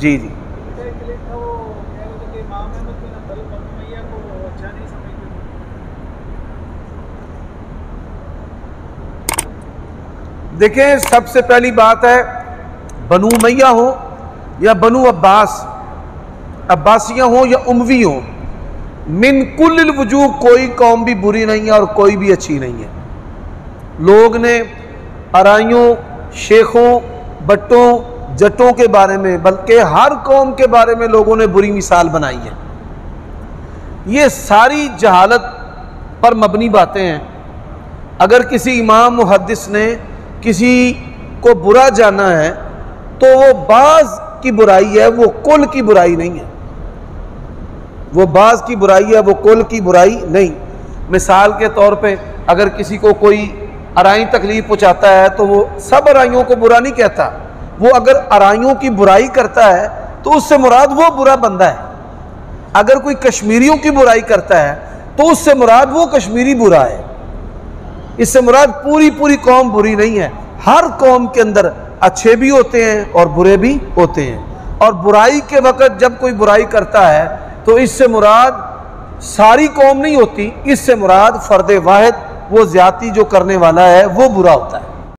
जी जी। देखें, सबसे पहली बात है, बनु उमैया हो या बनु अब्बास, अब्बासियाँ हो या उमवी हो, मिन कुल्लिल वजूह कोई कौम भी बुरी नहीं है और कोई भी अच्छी नहीं है। लोग ने अराइयों, शेखों, बट्टों, जटों के बारे में, बल्कि हर कौम के बारे में लोगों ने बुरी मिसाल बनाई है। ये सारी जहालत पर मबनी बातें हैं। अगर किसी इमाम मुहद्दिस ने किसी को बुरा जाना है तो वो बाज की बुराई है, वो कुल की बुराई नहीं है। वो बाज की बुराई है, वो कुल की बुराई नहीं। मिसाल के तौर पे अगर किसी को कोई अराई तकलीफ पहुंचाता है तो वो सब अराइयों को बुरा नहीं कहता। वो अगर अराइयों की बुराई करता है तो उससे मुराद वो बुरा बंदा है। अगर कोई कश्मीरियों की बुराई करता है तो उससे मुराद वो कश्मीरी बुरा है। इससे मुराद पूरी पूरी कौम बुरी नहीं है। हर कौम के अंदर अच्छे भी होते हैं और बुरे भी होते हैं। और बुराई के वक्त जब कोई बुराई करता है तो इससे मुराद सारी कौम नहीं होती, इससे मुराद फर्द वाहिद, वो ज्यादती जो करने वाला है वो बुरा होता है।